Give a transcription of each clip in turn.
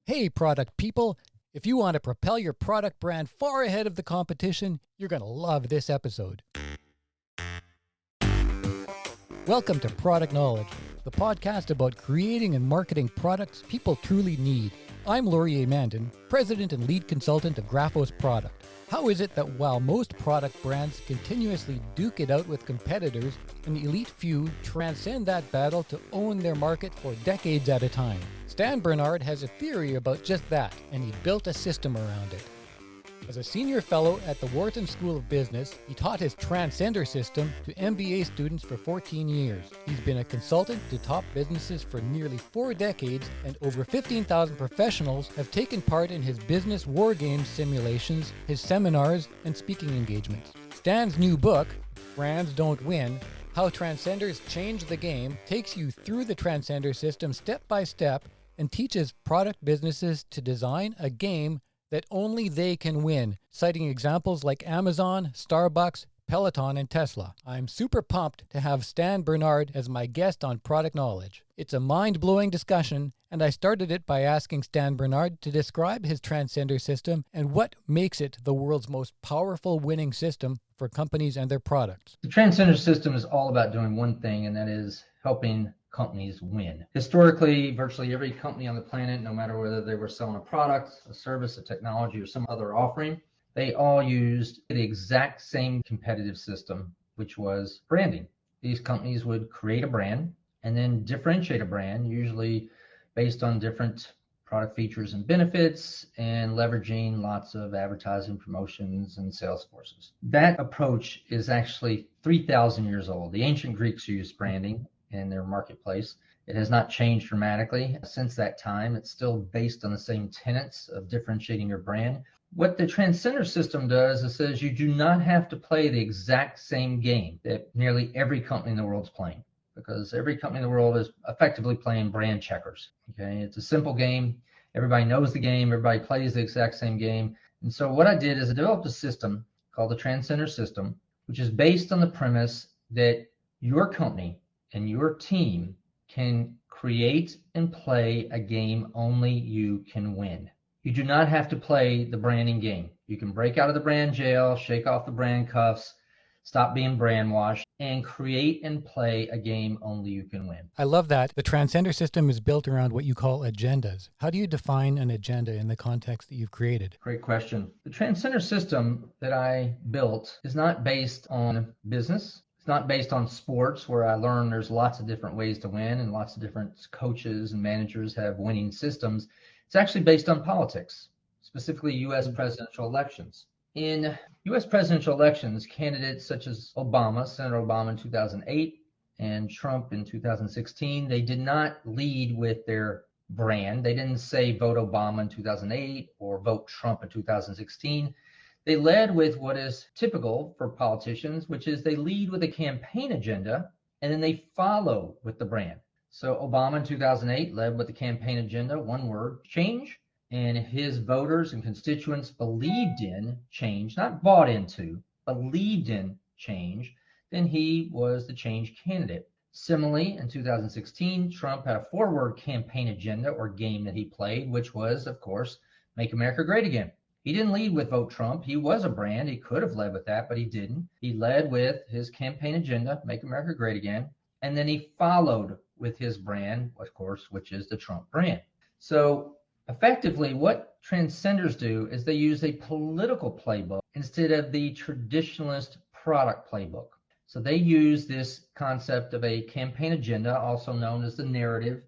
Hey, product people! If you want to propel your product brand far ahead of the competition, you're going to love this episode. Welcome to Product Knowledge, the podcast about creating and marketing products people truly need. I'm Laurier Mandan, President and Lead Consultant of Graphos Product. How is it that while most product brands continuously duke it out with competitors, an elite few transcend that battle to own their market for decades at a time? Stan Bernard has a theory about just that, and he built a system around it. As a senior fellow at the Wharton School of Business, he taught his Transcender System to MBA students for 14 years. He's been a consultant to top businesses for nearly 4 decades, and over 15,000 professionals have taken part in his business war game simulations, his seminars, and speaking engagements. Stan's new book, Brands Don't Win: How Transcenders Change the Game, takes you through the Transcender System step by step and teaches product businesses to design a game that only they can win, citing examples like Amazon, Starbucks, Peloton, and Tesla. I'm super pumped to have Stan Bernard as my guest on Product Knowledge. It's a mind-blowing discussion, and I started it by asking Stan Bernard to describe his Transcender System and what makes it the world's most powerful winning system for companies and their products. The Transcender System is all about doing one thing, and that is helping companies win. Historically, virtually every company on the planet, no matter whether they were selling a product, a service, a technology, or some other offering, they all used the exact same competitive system, which was branding. These companies would create a brand and then differentiate a brand, usually based on different product features and benefits, and leveraging lots of advertising, promotions, and sales forces. That approach is actually 3,000 years old. The ancient Greeks used branding in their marketplace. It has not changed dramatically since that time. It's still based on the same tenets of differentiating your brand. What the Transcender System does is says you do not have to play the exact same game that nearly every company in the world is playing, because every company in the world is effectively playing brand checkers. Okay, it's a simple game. Everybody knows the game. Everybody plays the exact same game. And so what I did is I developed a system called the Transcender System, which is based on the premise that your company and your team can create and play a game only you can win. You do not have to play the branding game. You can break out of the brand jail, shake off the brand cuffs, stop being brand washed, and create and play a game only you can win. I love that. The Transcender System is built around what you call agendas. How do you define an agenda in the context that you've created? Great question. The Transcender System that I built is not based on business. Not based on sports, where I learned there's lots of different ways to win and lots of different coaches and managers have winning systems. It's actually based on politics, specifically U.S. presidential elections. In U.S. presidential elections, candidates such as Obama, Senator Obama in 2008, and Trump in 2016, they did not lead with their brand. They didn't say vote Obama in 2008 or vote Trump in 2016. They led with what is typical for politicians, which is they lead with a campaign agenda and then they follow with the brand. So Obama in 2008 led with the campaign agenda, one word, change. And his voters and constituents believed in change, not bought into, believed in change. Then he was the change candidate. Similarly, in 2016, Trump had a 4-word campaign agenda or game that he played, which was, of course, Make America Great Again. He didn't lead with Vote Trump. He was a brand. He could have led with that, but he didn't. He led with his campaign agenda, Make America Great Again, and then he followed with his brand, of course, which is the Trump brand. So effectively, what Transcenders do is they use a political playbook instead of the traditionalist product playbook. So they use this concept of a campaign agenda, also known as the narrative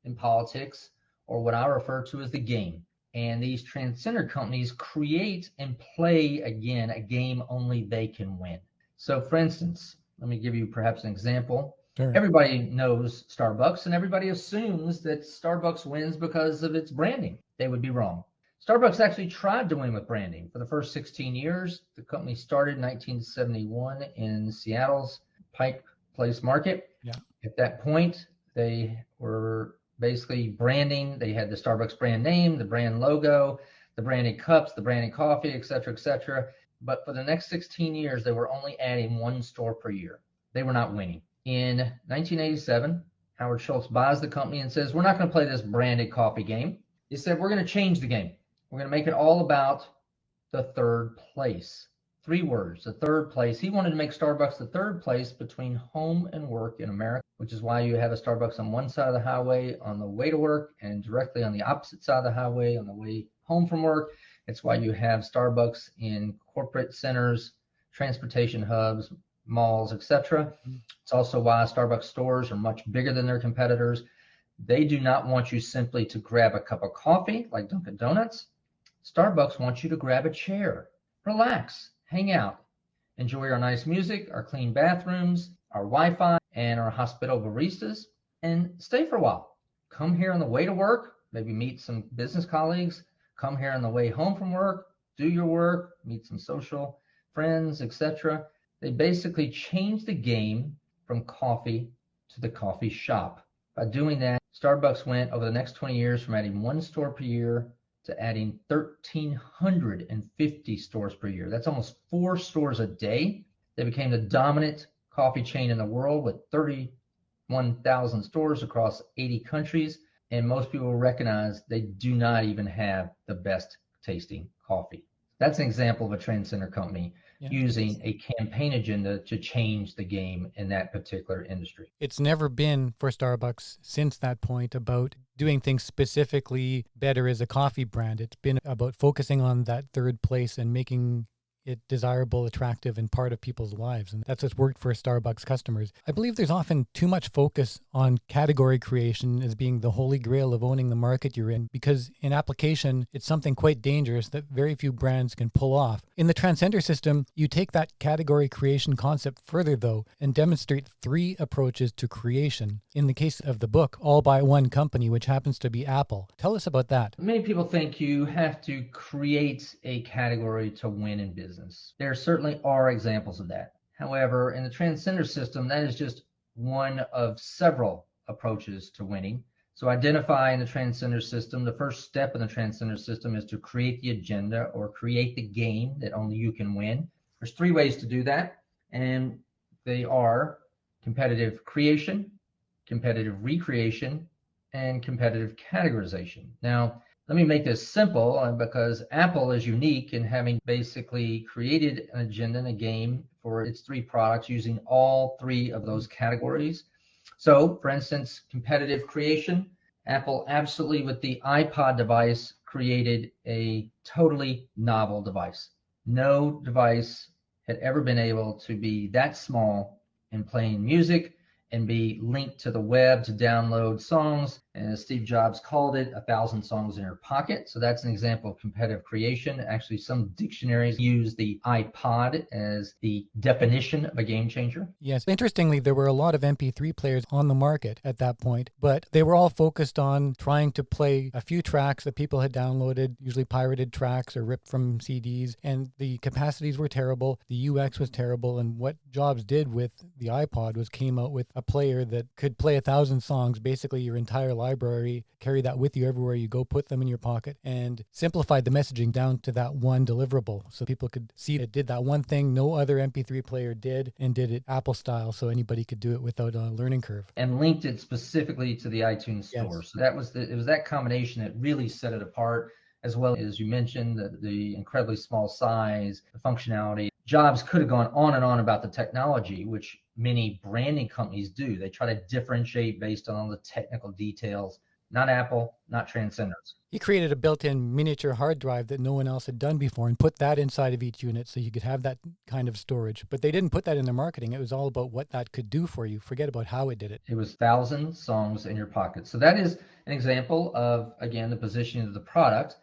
in politics, or what I refer to as the game. And these Transcender companies create and play, again, a game only they can win. So for instance, let me give you perhaps an example. Sure. Everybody knows Starbucks, and everybody assumes that Starbucks wins because of its branding. They would be wrong. Starbucks actually tried to win with branding. For the first 16 years, the company started in 1971 in Seattle's Pike Place Market. Yeah. At that point, they were basically branding. They had the Starbucks brand name, the brand logo, the branded cups, the branded coffee, et cetera, et cetera. But for the next 16 years, they were only adding 1 store per year. They were not winning. In 1987, Howard Schultz buys the company and says, we're not going to play this branded coffee game. He said, we're going to change the game. We're going to make it all about the third place. 3 words, the third place. He wanted to make Starbucks the third place between home and work in America, which is why you have a Starbucks on one side of the highway on the way to work and directly on the opposite side of the highway on the way home from work. It's why you have Starbucks in corporate centers, transportation hubs, malls, etc. It's also why Starbucks stores are much bigger than their competitors. They do not want you simply to grab a cup of coffee like Dunkin' Donuts. Starbucks wants you to grab a chair, relax, hang out, enjoy our nice music, our clean bathrooms, our Wi-Fi, and our hospitable baristas, and stay for a while. Come here on the way to work, maybe meet some business colleagues. Come here on the way home from work, do your work, meet some social friends, etc. They basically changed the game from coffee to the coffee shop. By doing that, Starbucks went over the next 20 years from adding 1 store per year to adding 1,350 stores per year. That's almost 4 stores a day. They became the dominant coffee chain in the world with 31,000 stores across 80 countries. And most people recognize they do not even have the best tasting coffee. That's an example of a Transcender company using a campaign agenda to change the game in that particular industry. It's never been for Starbucks since that point about doing things specifically better as a coffee brand. It's been about focusing on that third place and making it desirable, attractive, and part of people's lives. And that's what's worked for Starbucks customers. I believe there's often too much focus on category creation as being the holy grail of owning the market you're in, because in application, it's something quite dangerous that very few brands can pull off. In the Transcender System, you take that category creation concept further, though, and demonstrate 3 approaches to creation. In the case of the book, all by one company, which happens to be Apple. Tell us about that. Many people think you have to create a category to win in business. There certainly are examples of that. However, in the Transcender System, that is just one of several approaches to winning. So identify in the Transcender System, the first step in the Transcender System is to create the agenda or create the game that only you can win. There's 3 ways to do that, and they are competitive creation, competitive recreation, and competitive categorization. Now, let me make this simple because Apple is unique in having basically created an agenda and a game for its 3 products using all 3 of those categories. So, for instance, competitive creation, Apple absolutely with the iPod device created a totally novel device. No device had ever been able to be that small and playing music and be linked to the web to download songs. And as Steve Jobs called it, 1,000 songs in your pocket. So that's an example of competitive creation. Actually, some dictionaries use the iPod as the definition of a game changer. Yes. Interestingly, there were a lot of MP3 players on the market at that point, but they were all focused on trying to play a few tracks that people had downloaded, usually pirated tracks or ripped from CDs, and the capacities were terrible. The UX was terrible. And what Jobs did with the iPod was came out with a player that could play 1,000 songs, basically your entire library, carry that with you everywhere you go, put them in your pocket, and simplified the messaging down to that one deliverable so people could see it did that one thing no other MP3 player did, and did it Apple style so anybody could do it without a learning curve. And linked it specifically to the iTunes store. Yes. So it was that combination that really set it apart, as well as you mentioned, the incredibly small size, the functionality. Jobs could have gone on and on about the technology, which many branding companies do. They try to differentiate based on all the technical details. Not Apple, not Transcenders. He created a built-in miniature hard drive that no one else had done before and put that inside of each unit so you could have that kind of storage. But they didn't put that in their marketing. It was all about what that could do for you. Forget about how it did it. It was 1,000 songs in your pocket. So that is an example of, again, the positioning of the product.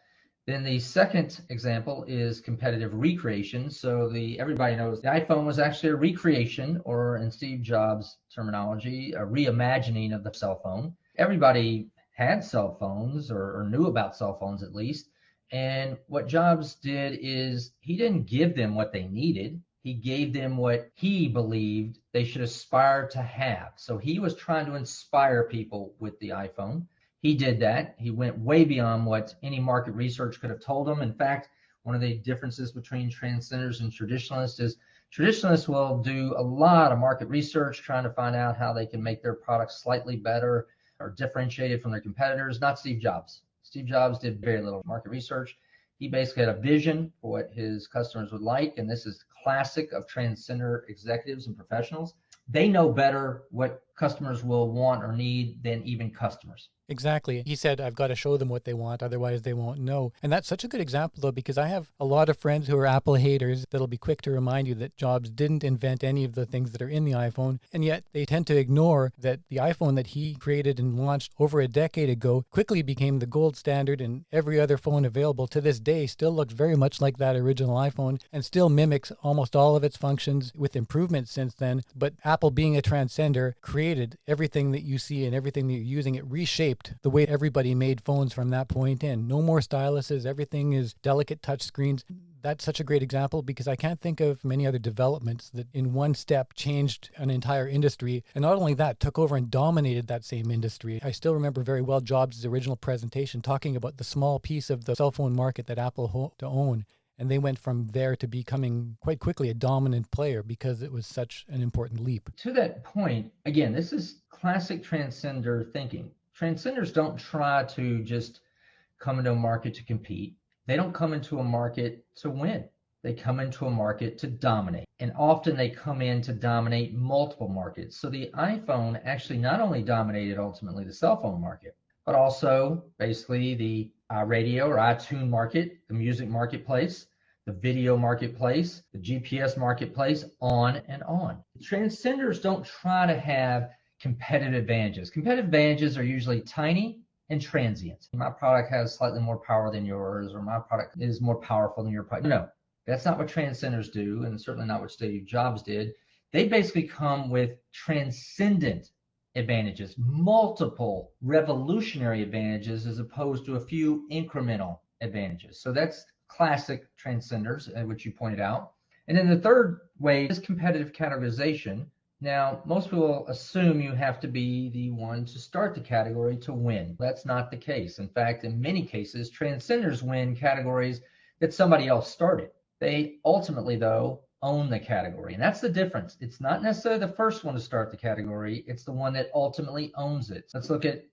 Then the second example is competitive recreation. So everybody knows the iPhone was actually a recreation, or in Steve Jobs' terminology, a reimagining of the cell phone. Everybody had cell phones or knew about cell phones at least. And what Jobs did is he didn't give them what they needed. He gave them what he believed they should aspire to have. So he was trying to inspire people with the iPhone. He did that. He went way beyond what any market research could have told him. In fact, one of the differences between transcenders and traditionalists is traditionalists will do a lot of market research trying to find out how they can make their products slightly better or differentiated from their competitors. Not Steve Jobs. Steve Jobs did very little market research. He basically had a vision for what his customers would like, and this is classic of transcender executives and professionals. They know better what customers will want or need than even customers. Exactly. He said, I've got to show them what they want, otherwise they won't know. And that's such a good example, though, because I have a lot of friends who are Apple haters that'll be quick to remind you that Jobs didn't invent any of the things that are in the iPhone. And yet they tend to ignore that the iPhone that he created and launched over a decade ago quickly became the gold standard, and every other phone available to this day still looks very much like that original iPhone and still mimics almost all of its functions with improvements since then. But Apple, being a transcender, created everything that you see and everything that you're using. It reshaped the way everybody made phones from that point in. No more styluses. Everything is delicate touch screens. That's such a great example because I can't think of many other developments that in one step changed an entire industry. And not only that, took over and dominated that same industry. I still remember very well Jobs' original presentation talking about the small piece of the cell phone market that Apple hoped to own. And they went from there to becoming quite quickly a dominant player because it was such an important leap. To that point, again, this is classic transcender thinking. Transcenders don't try to just come into a market to compete. They don't come into a market to win. They come into a market to dominate. And often they come in to dominate multiple markets. So the iPhone actually not only dominated ultimately the cell phone market, but also basically the radio or iTunes market, the music marketplace, the video marketplace, the GPS marketplace, on and on. Transcenders don't try to have competitive advantages. Competitive advantages are usually tiny and transient. My product has slightly more power than yours, or my product is more powerful than your product. No, that's not what transcenders do, and certainly not what Steve Jobs did. They basically come with transcendent advantages, multiple revolutionary advantages, as opposed to a few incremental advantages. So that's classic transcenders, which you pointed out. And then the third way is competitive categorization. Now, most people assume you have to be the one to start the category to win. That's not the case. In fact, in many cases, transcenders win categories that somebody else started. They ultimately, though, own the category. And that's the difference. It's not necessarily the first one to start the category. It's the one that ultimately owns it. Let's look at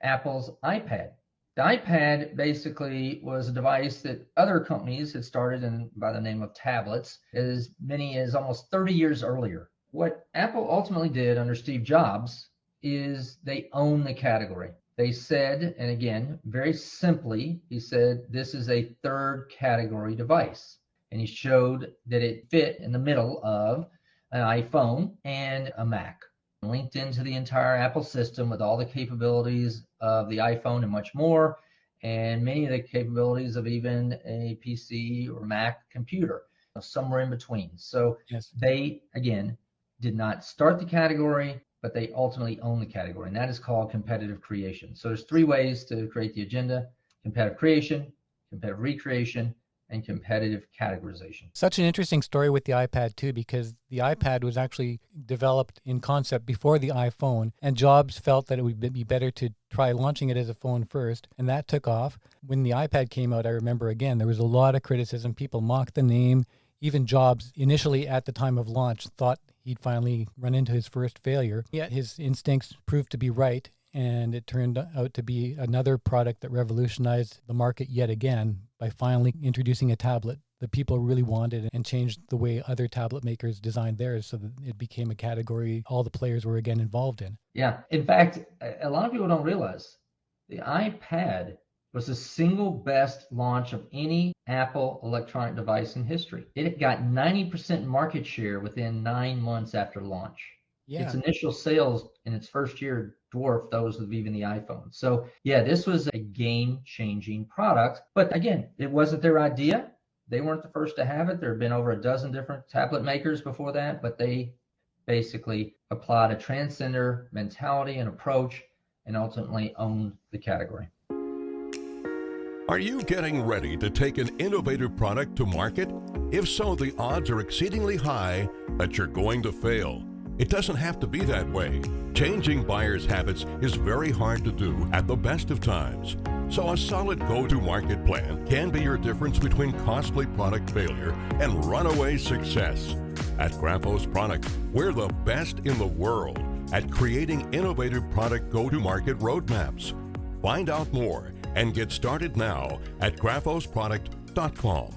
Apple's iPad. The iPad basically was a device that other companies had started in by the name of tablets as many as almost 30 years earlier. What Apple ultimately did under Steve Jobs is they own the category. They said, and again, very simply, he said, this is a third category device. And he showed that it fit in the middle of an iPhone and a Mac, linked into the entire Apple system with all the capabilities of the iPhone and much more, and many of the capabilities of even a PC or Mac computer, somewhere in between. So yes, they, again, did not start the category, but they ultimately own the category, and that is called competitive creation. So there's three ways to create the agenda: competitive creation, competitive recreation, and competitive categorization. Such an interesting story with the iPad too, because the iPad was actually developed in concept before the iPhone, and Jobs felt that it would be better to try launching it as a phone first, and that took off. When the iPad came out, I remember again, there was a lot of criticism. People mocked the name. Even Jobs, initially at the time of launch, thought he'd finally run into his first failure. Yet his instincts proved to be right, and it turned out to be another product that revolutionized the market yet again by finally introducing a tablet that people really wanted and changed the way other tablet makers designed theirs so that it became a category all the players were again involved in. Yeah. In fact, a lot of people don't realize the iPad was the single best launch of any Apple electronic device in history. It got 90% market share within 9 months after launch. Yeah. Its initial sales in its first year dwarfed those of even the iPhone. So yeah, this was a game-changing product. But again, it wasn't their idea. They weren't the first to have it. There have been over a dozen different tablet makers before that, but they basically applied a transcender mentality and approach and ultimately owned the category. Are you getting ready to take an innovative product to market? If so, the odds are exceedingly high that you're going to fail. It doesn't have to be that way. Changing buyers' habits is very hard to do at the best of times. So a solid go-to-market plan can be your difference between costly product failure and runaway success. At Graphos Product, we're the best in the world at creating innovative product go-to-market roadmaps. Find out more and get started now at graphosproduct.com.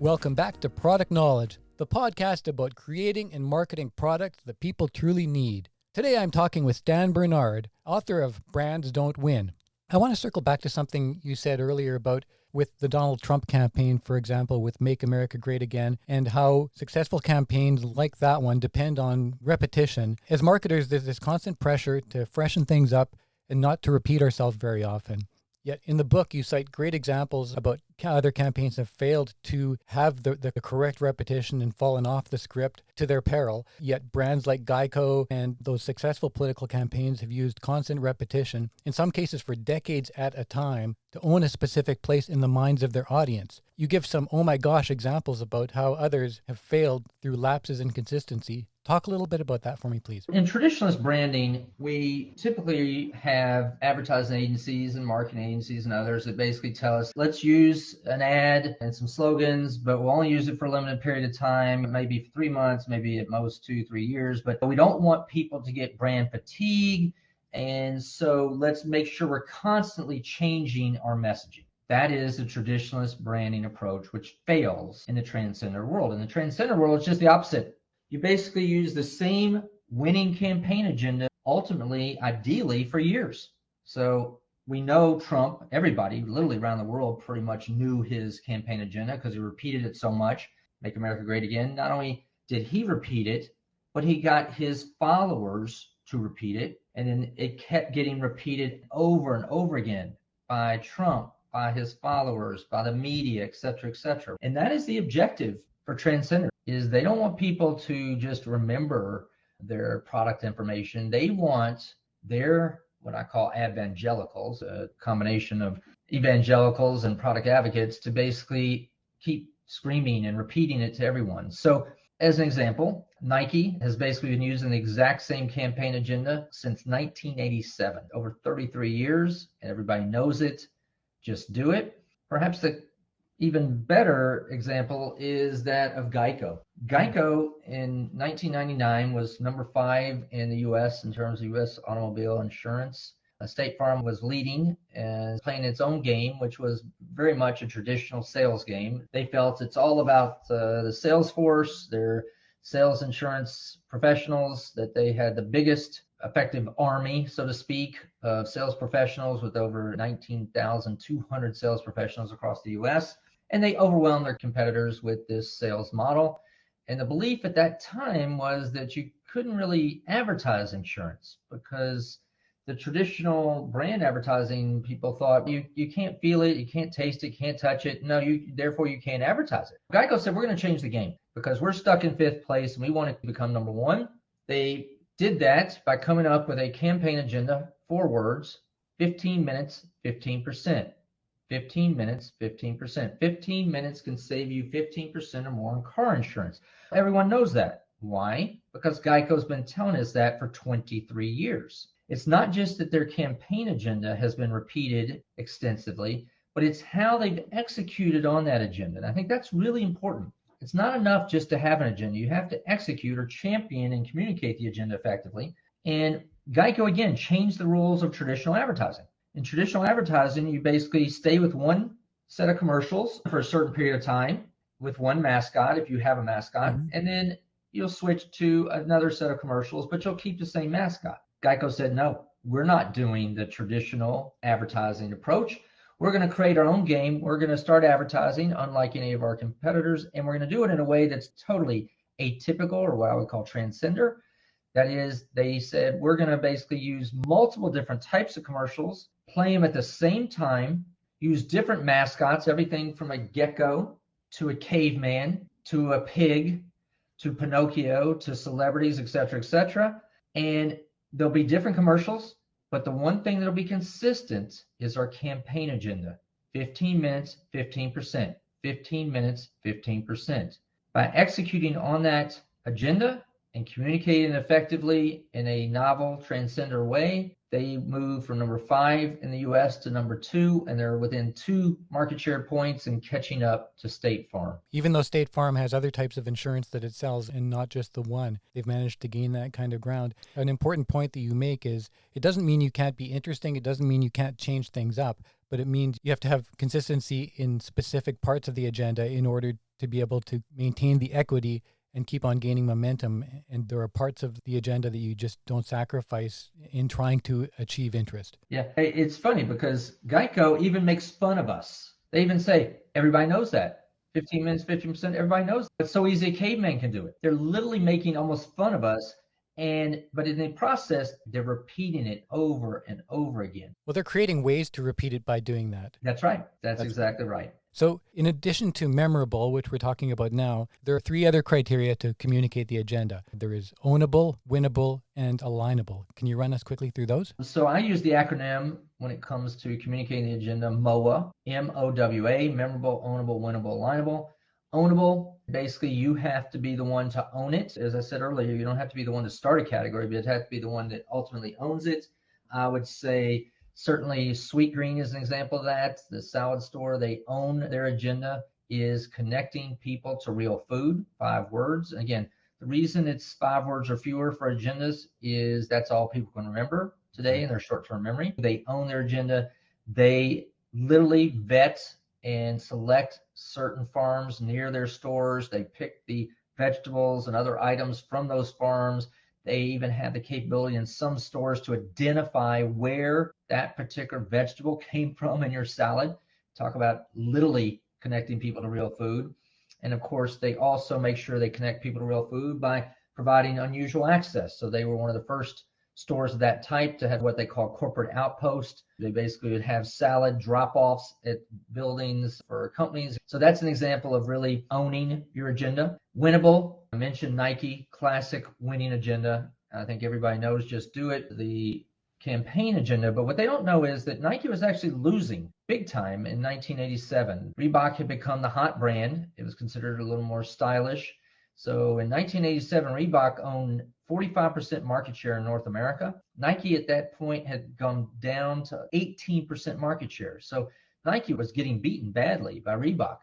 Welcome back to Product Knowledge, the podcast about creating and marketing products that people truly need. Today I'm talking with Stan Bernard, author of Brands Don't Win. I want to circle back to something you said earlier about with the Donald Trump campaign, for example, with Make America Great Again, and how successful campaigns like that one depend on repetition. As marketers, there's this constant pressure to freshen things up and not to repeat ourselves very often. Yet in the book, you cite great examples about other campaigns have failed to have the correct repetition and fallen off the script to their peril. Yet brands like Geico and those successful political campaigns have used constant repetition, in some cases for decades at a time, to own a specific place in the minds of their audience. You give some oh my gosh examples about how others have failed through lapses in consistency. Talk a little bit about that for me, please. In traditionalist branding, we typically have advertising agencies and marketing agencies and others that basically tell us, let's use an ad and some slogans, but we'll only use it for a limited period of time, maybe 3 months, maybe at most 2-3 years. But we don't want people to get brand fatigue. And so let's make sure we're constantly changing our messaging. That is the traditionalist branding approach, which fails in the Transcender world. In the Transcender world, it's just the opposite. You basically use the same winning campaign agenda, ultimately, ideally, for years. So we know Trump, everybody literally around the world pretty much knew his campaign agenda because he repeated it so much, Make America Great Again. Not only did he repeat it, but he got his followers to repeat it. And then it kept getting repeated over and over again by Trump, by his followers, by the media, et cetera, et cetera. And that is the objective for Transcender, is they don't want people to just remember their product information. They want their, what I call evangelicals, a combination of evangelicals and product advocates, to basically keep screaming and repeating it to everyone. So as an example, Nike has basically been using the exact same campaign agenda since 1987, over 33 years, and everybody knows it. Just do it. Perhaps the even better example is that of Geico. Geico in 1999 was number 5 in the U.S. in terms of U.S. automobile insurance. State Farm was leading and playing its own game, which was very much a traditional sales game. They felt it's all about the sales force, their sales insurance professionals, that they had the biggest effective army, so to speak, of sales professionals with over 19,200 sales professionals across the U.S. And they overwhelmed their competitors with this sales model. And the belief at that time was that you couldn't really advertise insurance because the traditional brand advertising, people thought you can't feel it, you can't taste it, can't touch it. No, therefore you can't advertise it. Geico said, we're going to change the game because we're stuck in 5th place and we want to become number 1. They did that by coming up with a campaign agenda, 4 words, 15 minutes, 15%. 15 minutes, 15%. 15 minutes can save you 15% or more on car insurance. Everyone knows that. Why? Because Geico's been telling us that for 23 years. It's not just that their campaign agenda has been repeated extensively, but it's how they've executed on that agenda. And I think that's really important. It's not enough just to have an agenda. You have to execute or champion and communicate the agenda effectively. And Geico, again, changed the rules of traditional advertising. In traditional advertising, you basically stay with one set of commercials for a certain period of time with one mascot, if you have a mascot, and then you'll switch to another set of commercials, but you'll keep the same mascot. Geico said, no, we're not doing the traditional advertising approach. We're going to create our own game. We're going to start advertising unlike any of our competitors, and we're going to do it in a way that's totally atypical, or what I would call transcender. That is, they said, we're going to basically use multiple different types of commercials, play them at the same time, use different mascots, everything from a gecko to a caveman to a pig to Pinocchio to celebrities, et cetera, and there'll be different commercials, but the one thing that'll be consistent is our campaign agenda. 15 minutes, 15%. 15 minutes, 15%. By executing on that agenda and communicating effectively in a novel transcender way. They moved from number 5 in the US to number 2, and they're within 2 market share points and catching up to State Farm. Even though State Farm has other types of insurance that it sells and not just the one, they've managed to gain that kind of ground. An important point that you make is it doesn't mean you can't be interesting. It doesn't mean you can't change things up, but it means you have to have consistency in specific parts of the agenda in order to be able to maintain the equity and keep on gaining momentum. And there are parts of the agenda that you just don't sacrifice in trying to achieve interest. Yeah, it's funny because Geico even makes fun of us. They even say, everybody knows that. 15 minutes, 15%, everybody knows. It's so easy a caveman can do it. They're literally making almost fun of us. But in the process, they're repeating it over and over again. Well, they're creating ways to repeat it by doing that. That's right. That's exactly right. So in addition to memorable, which we're talking about now, there are 3 other criteria to communicate the agenda. There is ownable, winnable, and alignable. Can you run us quickly through those? So I use the acronym when it comes to communicating the agenda, MOWA, M-O-W-A, memorable, ownable, winnable, alignable. Ownable, basically you have to be the one to own it. As I said earlier, you don't have to be the one to start a category, but it has to be the one that ultimately owns it. I would say certainly Sweet Green is an example of that. The salad store, they own their agenda, is connecting people to real food, 5 words. Again, the reason it's 5 words or fewer for agendas is that's all people can remember today in their short-term memory. They own their agenda. They literally vet and select certain farms near their stores. They pick the vegetables and other items from those farms. They even have the capability in some stores to identify where that particular vegetable came from in your salad. Talk about literally connecting people to real food. And of course, they also make sure they connect people to real food by providing unusual access. So they were one of the first stores of that type to have what they call corporate outpost. They basically would have salad drop-offs at buildings for companies. So that's an example of really owning your agenda. Winnable, I mentioned Nike, classic winning agenda. I think everybody knows Just Do It, the campaign agenda. But what they don't know is that Nike was actually losing big time in 1987. Reebok had become the hot brand. It was considered a little more stylish. So in 1987, Reebok owned 45% market share in North America. Nike at that point had gone down to 18% market share. So Nike was getting beaten badly by Reebok.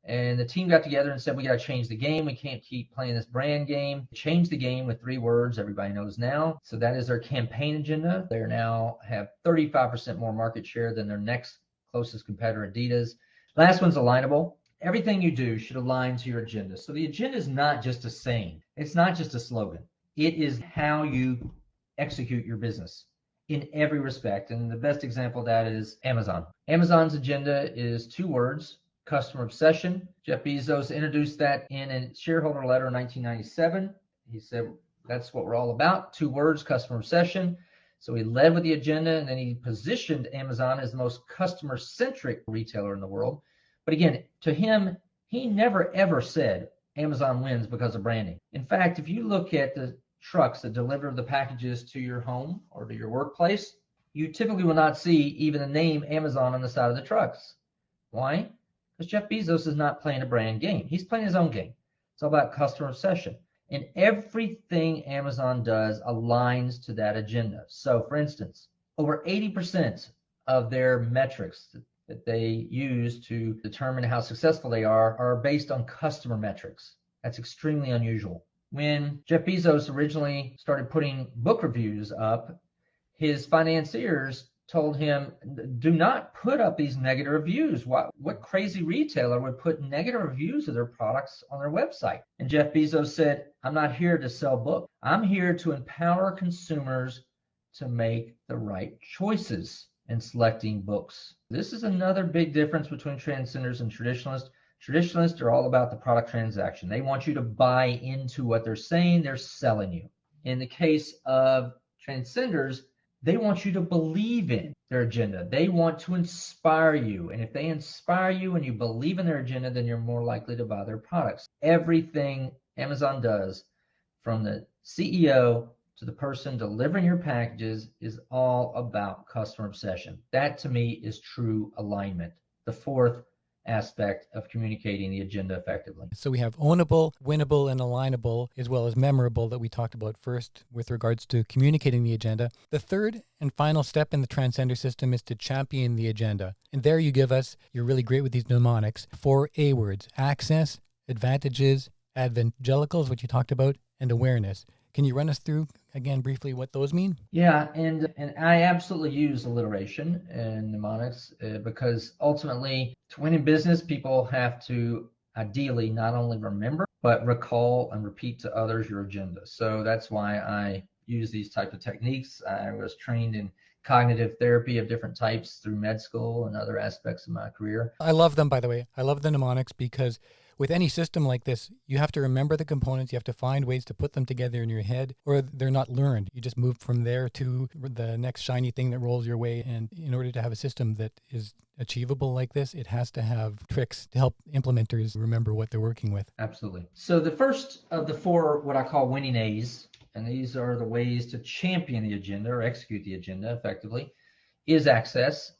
And the team got together and said, we got to change the game. We can't keep playing this brand game. Change the game with 3 words everybody knows now. So that is their campaign agenda. They now have 35% more market share than their next closest competitor, Adidas. Last one's alignable. Everything you do should align to your agenda. So the agenda is not just a saying. It's not just a slogan. It is how you execute your business in every respect. And the best example of that is Amazon. Amazon's agenda is 2 words, customer obsession. Jeff Bezos introduced that in a shareholder letter in 1997. He said, that's what we're all about. 2 words, customer obsession. So he led with the agenda, and then he positioned Amazon as the most customer-centric retailer in the world. But again, to him, he never ever said Amazon wins because of branding. In fact, if you look at the trucks that deliver the packages to your home or to your workplace, you typically will not see even the name Amazon on the side of the trucks. Why? Because Jeff Bezos is not playing a brand game. He's playing his own game. It's all about customer obsession. And everything Amazon does aligns to that agenda. So for instance, over 80% of their metrics that they use to determine how successful they are based on customer metrics. That's extremely unusual. When Jeff Bezos originally started putting book reviews up, his financiers told him, do not put up these negative reviews. What crazy retailer would put negative reviews of their products on their website? And Jeff Bezos said, I'm not here to sell books. I'm here to empower consumers to make the right choices in selecting books. This is another big difference between transcenders and traditionalists. Traditionalists are all about the product transaction. They want you to buy into what they're saying. They're selling you. In the case of transcenders, they want you to believe in their agenda. They want to inspire you. And if they inspire you and you believe in their agenda, then you're more likely to buy their products. Everything Amazon does, from the CEO to the person delivering your packages, is all about customer obsession. That to me is true alignment. The fourth aspect of communicating the agenda effectively. So we have ownable, winnable, and alignable, as well as memorable that we talked about first with regards to communicating the agenda. The third and final step in the Transcender system is to champion the agenda. And there you give us, you're really great with these mnemonics, 4 A words: access, advantages, evangelicals, which you talked about, and awareness. Can you run us through again briefly what those mean? Yeah, and I absolutely use alliteration and mnemonics because ultimately, to win in business, people have to ideally not only remember, but recall and repeat to others your agenda. So that's why I use these types of techniques. I was trained in cognitive therapy of different types through med school and other aspects of my career. I love them, by the way. I love the mnemonics because with any system like this, you have to remember the components. You have to find ways to put them together in your head, or they're not learned. You just move from there to the next shiny thing that rolls your way. And in order to have a system that is achievable like this, it has to have tricks to help implementers remember what they're working with. Absolutely. So the first of the 4, what I call winning A's, and these are the ways to champion the agenda or execute the agenda effectively, is access.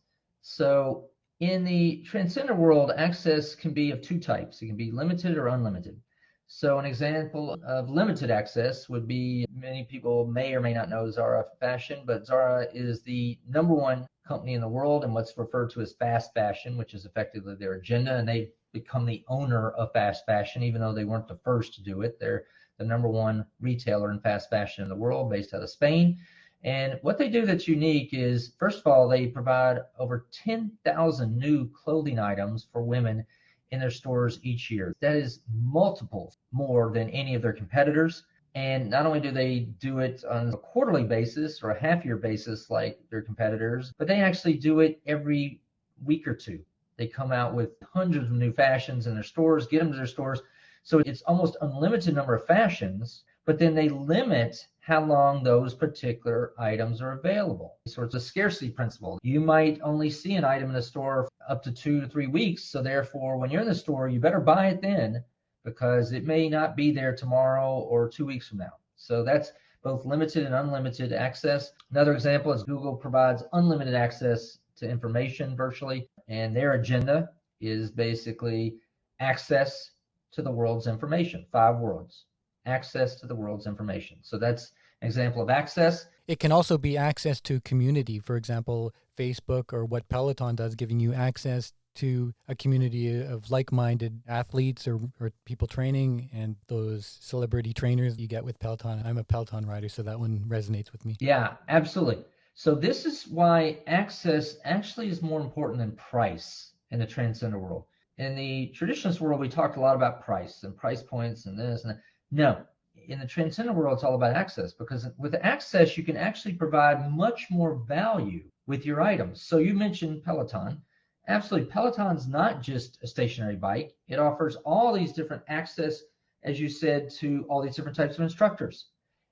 So in the Transcender world, access can be of 2 types. It can be limited or unlimited. So an example of limited access would be, many people may or may not know Zara Fashion, but Zara is the #1 company in the world in what's referred to as fast fashion, which is effectively their agenda, and they become the owner of fast fashion, even though they weren't the first to do it. They're the #1 retailer in fast fashion in the world, based out of Spain. And what they do that's unique is, first of all, they provide over 10,000 new clothing items for women in their stores each year. That is multiples more than any of their competitors. And not only do they do it on a quarterly basis or a half-year basis like their competitors, but they actually do it every week or 2. They come out with hundreds of new fashions in their stores, get them to their stores. So it's almost unlimited number of fashions, but then they limit how long those particular items are available. So it's a scarcity principle. You might only see an item in the store up to 2 to 3 weeks. So therefore, when you're in the store, you better buy it then, because it may not be there tomorrow or 2 weeks from now. So that's both limited and unlimited access. Another example is Google provides unlimited access to information virtually, and their agenda is basically access to the world's information. 5 words. Access to the world's information. So that's an example of access. It can also be access to community. For example, Facebook or what Peloton does, giving you access to a community of like-minded athletes or people training, and those celebrity trainers you get with Peloton. I'm a Peloton rider, so that one resonates with me. Yeah, absolutely. So this is why access actually is more important than price in the Transcender world. In the traditionalist world, we talked a lot about price and price points and this and that. No, in the Transcender world, it's all about access, because with access, you can actually provide much more value with your items. So you mentioned Peloton. Absolutely. Peloton's not just a stationary bike. It offers all these different access, as you said, to all these different types of instructors.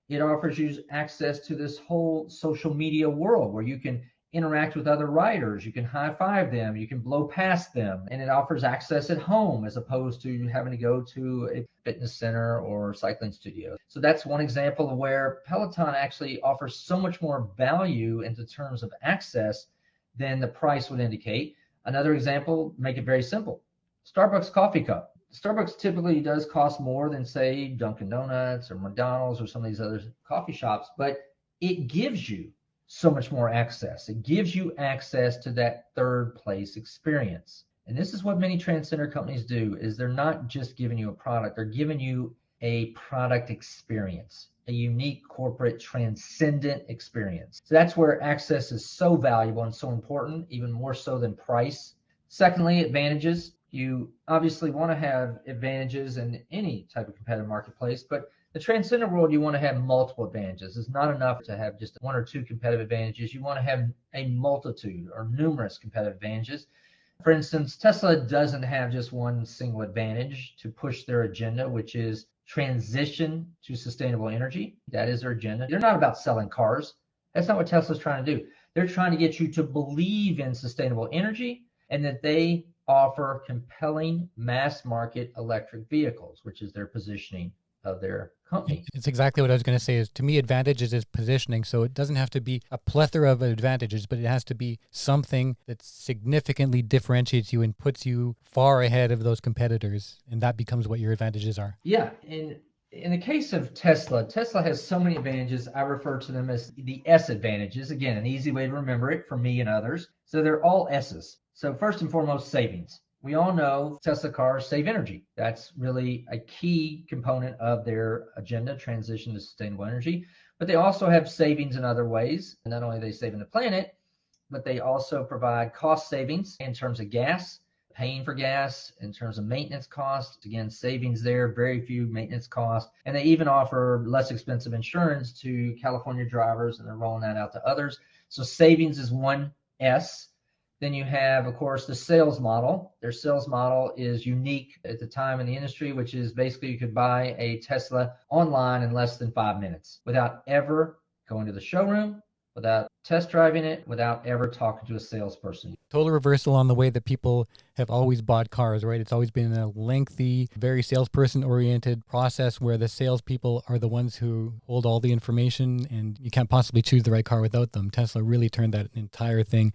It offers you access to this whole social media world where you can interact with other riders, you can high-five them, you can blow past them, and it offers access at home as opposed to having to go to a fitness center or cycling studio. So that's one example of where Peloton actually offers so much more value in terms of access than the price would indicate. Another example, make it very simple. Starbucks coffee cup. Starbucks typically does cost more than, say, Dunkin' Donuts or McDonald's or some of these other coffee shops, but it gives you so much more access. It gives you access to that third place experience. And this is what many Transcender companies do, is they're not just giving you a product, they're giving you a product experience, a unique corporate transcendent experience. So that's where access is so valuable and so important, even more so than price. Secondly, advantages. You obviously want to have advantages in any type of competitive marketplace, but the Transcender world, you want to have multiple advantages. It's not enough to have just 1 or 2 competitive advantages. You want to have a multitude or numerous competitive advantages. For instance, Tesla doesn't have just one single advantage to push their agenda, which is transition to sustainable energy. That is their agenda. They're not about selling cars. That's not what Tesla's trying to do. They're trying to get you to believe in sustainable energy and that they offer compelling mass market electric vehicles, which is their positioning of their company. It's exactly what I was going to say. Is to me, advantages is positioning. So it doesn't have to be a plethora of advantages, but it has to be something that significantly differentiates you and puts you far ahead of those competitors. And that becomes what your advantages are. Yeah. And in the case of Tesla, Tesla has so many advantages. I refer to them as the S advantages. Again, an easy way to remember it for me and others. So they're all S's. So first and foremost, savings. We all know Tesla cars save energy. That's really a key component of their agenda, transition to sustainable energy. But they also have savings in other ways. And not only are they saving the planet, but they also provide cost savings in terms of gas, paying for gas, in terms of maintenance costs. Again, savings there, very few maintenance costs. And they even offer less expensive insurance to California drivers, and they're rolling that out to others. So savings is one S. Then you have, of course, the sales model. Their sales model is unique at the time in the industry, which is basically you could buy a Tesla online in less than 5 minutes without ever going to the showroom, without test driving it, without ever talking to a salesperson. Total reversal on the way that people have always bought cars, right? It's always been a lengthy, very salesperson-oriented process where the salespeople are the ones who hold all the information, and you can't possibly choose the right car without them. Tesla really turned that entire thing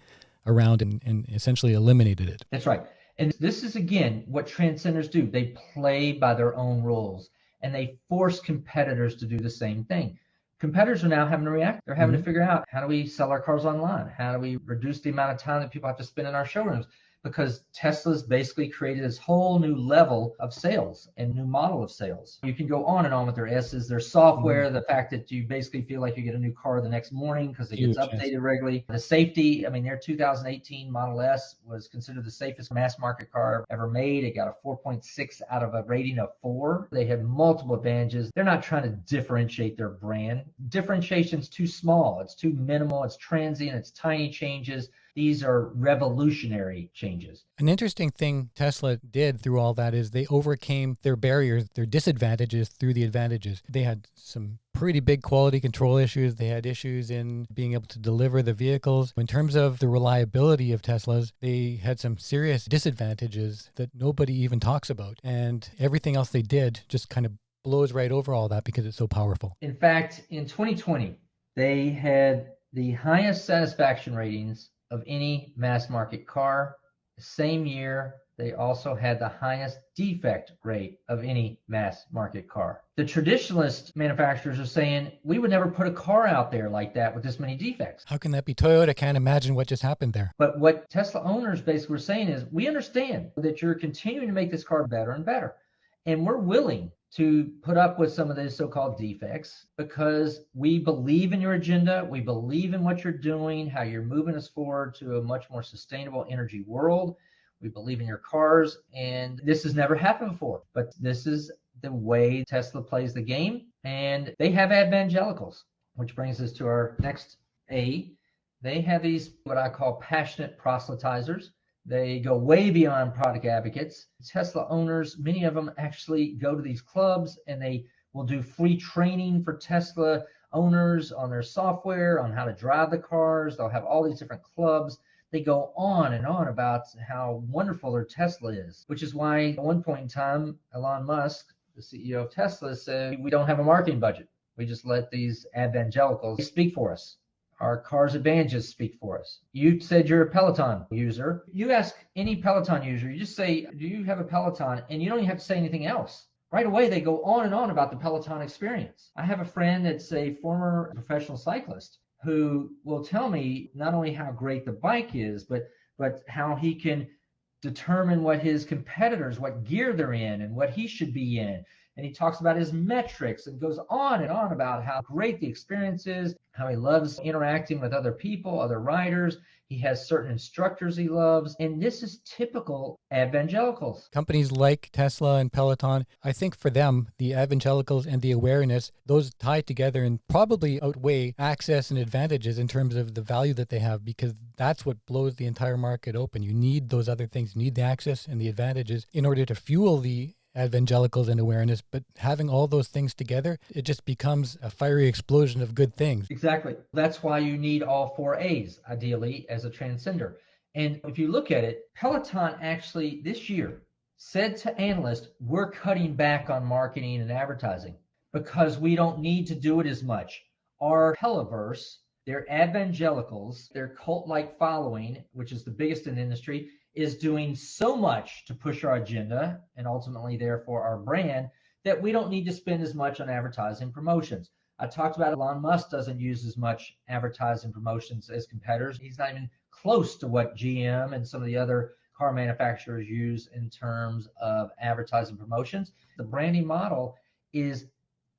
around and essentially eliminated it. That's right. And this is, again, what Transcenders do. They play by their own rules, and they force competitors to do the same thing. Competitors are now having to react. They're having to figure out, how do we sell our cars online? How do we reduce the amount of time that people have to spend in our showrooms? Because Tesla's basically created this whole new level of sales and new model of sales. You can go on and on with their S's, their software, the fact that you basically feel like you get a new car the next morning because it gets updated regularly. The safety, I mean, their 2018 Model S was considered the safest mass market car ever made. It got a 4.6 out of a rating of 4. They have multiple advantages. They're not trying to differentiate their brand. Differentiation's too small. It's too minimal. It's transient. It's tiny changes. These are revolutionary changes. An interesting thing Tesla did through all that is they overcame their barriers, their disadvantages through the advantages. They had some pretty big quality control issues. They had issues in being able to deliver the vehicles. In terms of the reliability of Teslas, they had some serious disadvantages that nobody even talks about. And everything else they did just kind of blows right over all that because it's so powerful. In fact, in 2020, they had the highest satisfaction ratings of any mass market car. The same year, they also had the highest defect rate of any mass market car. The traditionalist manufacturers are saying, we would never put a car out there like that with this many defects. How can that be? Toyota can't imagine what just happened there. But what Tesla owners basically were saying is, we understand that you're continuing to make this car better and better. And we're willing to put up with some of these so-called defects because we believe in your agenda. We believe in what you're doing, how you're moving us forward to a much more sustainable energy world. We believe in your cars, and this has never happened before. But this is the way Tesla plays the game, and they have evangelicals, which brings us to our next A. They have these, what I call passionate proselytizers. They go way beyond product advocates. Tesla owners, many of them actually go to these clubs and they will do free training for Tesla owners on their software, on how to drive the cars. They'll have all these different clubs. They go on and on about how wonderful their Tesla is, which is why at one point in time, Elon Musk, the CEO of Tesla, said, we don't have a marketing budget. We just let these evangelicals speak for us. Our car's advantages speak for us. You said you're a Peloton user. You ask any Peloton user, you just say, do you have a Peloton? And you don't even have to say anything else. Right away, they go on and on about the Peloton experience. I have a friend that's a former professional cyclist who will tell me not only how great the bike is, but how he can determine what his competitors, what gear they're in and what he should be in. And he talks about his metrics and goes on and on about how great the experience is, how he loves interacting with other people, other riders. He has certain instructors he loves. And this is typical evangelicals. Companies like Tesla and Peloton, I think for them, the evangelicals and the awareness, those tie together and probably outweigh access and advantages in terms of the value that they have, because that's what blows the entire market open. You need those other things. You need the access and the advantages in order to fuel the evangelicals and awareness, but having all those things together, it just becomes a fiery explosion of good things. Exactly. That's why you need all 4 A's, ideally, as a transcender. And if you look at it, Peloton actually this year said to analysts, we're cutting back on marketing and advertising because we don't need to do it as much. Our Televerse, their evangelicals, their cult-like following, which is the biggest in the industry, is doing so much to push our agenda and ultimately, therefore, our brand that we don't need to spend as much on advertising promotions. I talked about Elon Musk doesn't use as much advertising promotions as competitors. He's not even close to what GM and some of the other car manufacturers use in terms of advertising promotions. The branding model is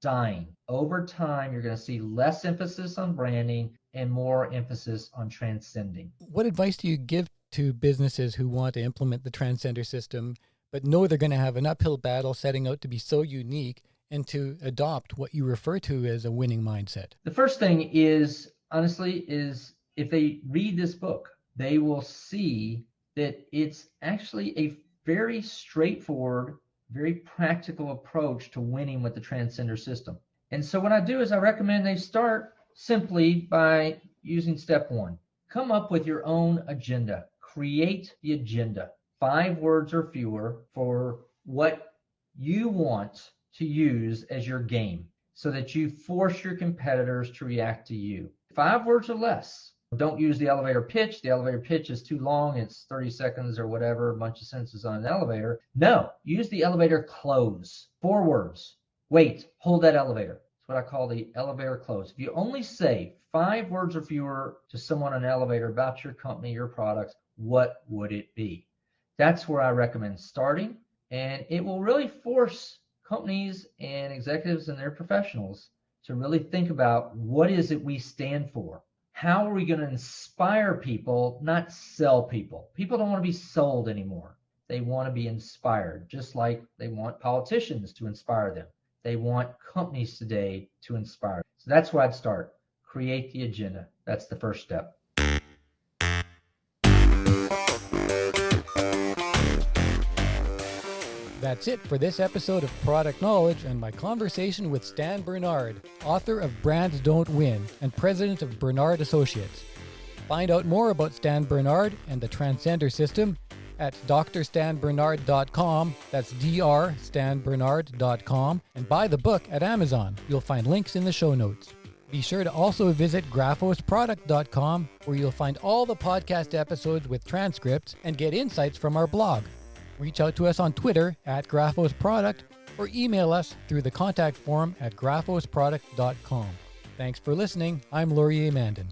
dying. Over time, you're going to see less emphasis on branding and more emphasis on transcending. What advice do you give to businesses who want to implement the Transcender System, but know they're going to have an uphill battle setting out to be so unique and to adopt what you refer to as a winning mindset? The first thing is, honestly, is if they read this book, they will see that it's actually a very straightforward, very practical approach to winning with the Transcender System. And so what I do is I recommend they start simply by using step one. Come up with your own agenda. Create the agenda. 5 words or fewer for what you want to use as your game so that you force your competitors to react to you. 5 words or less. Don't use the elevator pitch. The elevator pitch is too long. It's 30 seconds or whatever, a bunch of sentences on an elevator. No, use the elevator close. 4 words. Wait, hold that elevator. That's what I call the elevator close. If you only say 5 words or fewer to someone in an elevator about your company, your products, what would it be? That's where I recommend starting. And it will really force companies and executives and their professionals to really think about what is it we stand for. How are we going to inspire people, not sell people? People don't want to be sold anymore. They want to be inspired, just like they want politicians to inspire them. They want companies today to inspire. So that's where I'd start. Create the agenda. That's the first step. That's it for this episode of Product Knowledge and my conversation with Stan Bernard, author of Brands Don't Win and president of Bernard Associates. Find out more about Stan Bernard and the Transcender System at drstanbernard.com. That's drstanbernard.com. And buy the book at Amazon. You'll find links in the show notes. Be sure to also visit graphosproduct.com, where you'll find all the podcast episodes with transcripts and get insights from our blog. Reach out to us on Twitter at graphosproduct or email us through the contact form at graphosproduct.com. Thanks for listening. I'm Laurier Mandan.